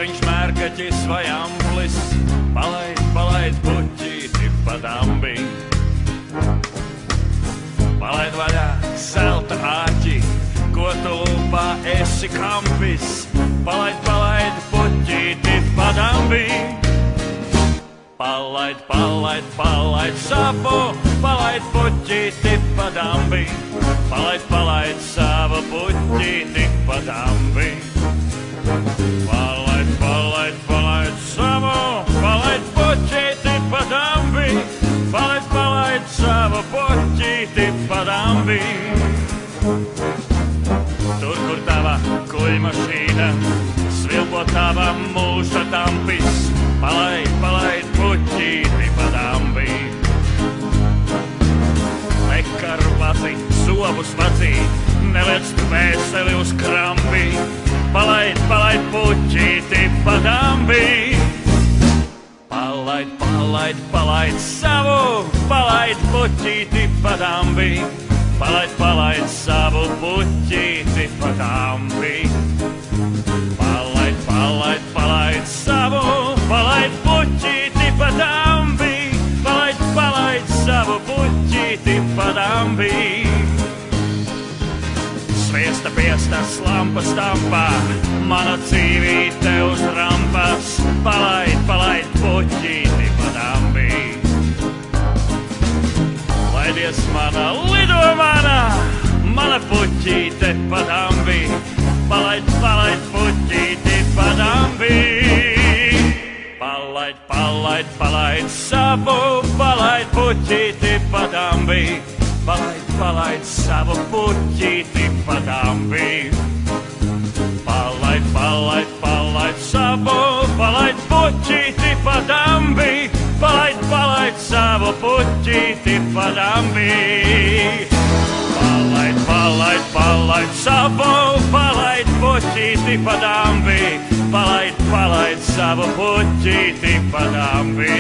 Vairiņš, mērkaķis vai amplis, palaid, palaid puķīti pa dambi. Palaid vaļā zelta āķi, ko tu lupā esi kampis. Palaid, palaid puķīti pa dambi. Palaid, palaid, palaid savu, palaid puķīti pa dambi. Palaid, palaid savu puķīti pa dambi. Palaid, palaid, palaid savu, palaid puķīti pa dambi. Palaid, palaid savu puķīti pa dambi. Tur, kur tava kuļmašīna svilpo tava mūža tampis. Palaid, palaid puķīti pa dambi. Mekaru vazi, zobus vadzī, neliec dvēseli uz krampi. Palaid, palaid puķīti pa dambi. Palaid, palaid, palaid savu, palaid puķīti pa dambi. Palaid, palaid savu puķīti pa dambi. Palaid, palaid, palaid savu, palaid puķīti pa dambi. Palaid, palaid savu puķīti pa dambi. Sviesta piestas lampas tampā, mana dzīvīte uz rampas. Palaid, palaid puķīti pa dambi. Laidies mana, lido mana, mana puķīte pa dambi. Palaid, palaid puķīti pa dambi. Palaid, palaid, palaid savu, palaid puķīti pa dambi. Palaid, palaid savu puķīti pa dambi. Palaid, palaid, palaid savu, palaid puķīti pa dambi. Palaid, palaid savu puķīti pa dambi. Palaid, palaid, palaid savu, palaid puķīti pa dambi. Palaid, palaid savu puķīti pa dambi.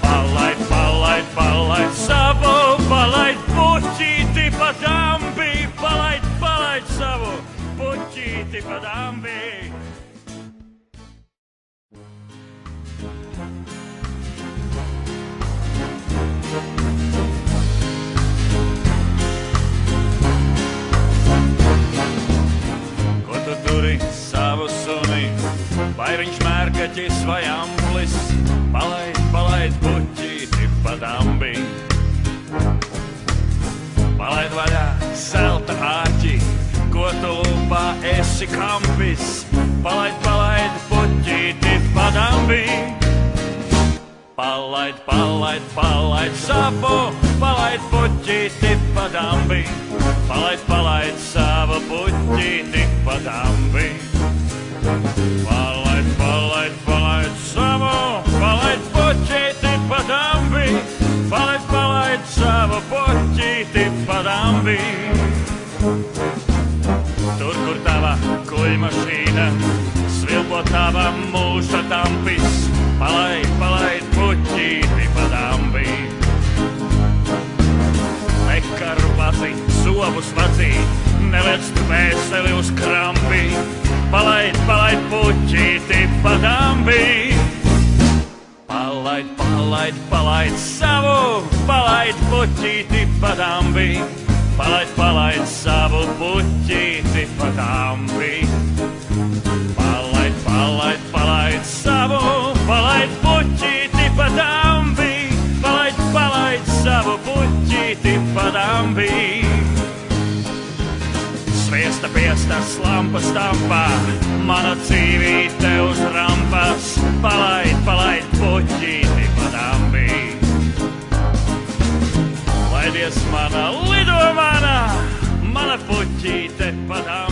Palaid, palaid, palaid savu, palaid puķīti pa dambi. Palaid, palaid savu puķīti pa dambi. Ko tu turi savu suni, vairiņš, mērkaķis vai amplis? Palaid, palaid puķīti pa dambi. Palaid vaļā zelta āķi, ko tu lupā esi kampis. Palaid, palaid puķīti pa dambi. Palaid, palaid, palaid savu, palaid puķīti pa dambi. Palaid, palaid savu puķīti pa dambi. Palaid, palaid, palaid savu, palaid puķīti pa dambi. Palaid, palaid savu puķīti pa dambi. Tur, kur tava kuļmašīna svilpo tava mūža tampis. Palaid, palaid puķīti pa dambi. Mekaru vazi, zobus vadzī, neliec dvēseli uz krampi. Palaid, palaid puķīti pa dambi. Palaid, palaid, palaid savu, palaid puķīti pa dambi. Palaid, palaid savu puķīti pa dambi. Palaid, palaid, palaid savu, palaid puķīti pa dambi. Palaid, palaid savu puķīti pa dambi. Sviesta piestas lampas tampā, mana dzīvīte uz rampas. Palaid, palaid puķīti pa dambi. Laidies mana, lido mana, mana puķīte pa dambi.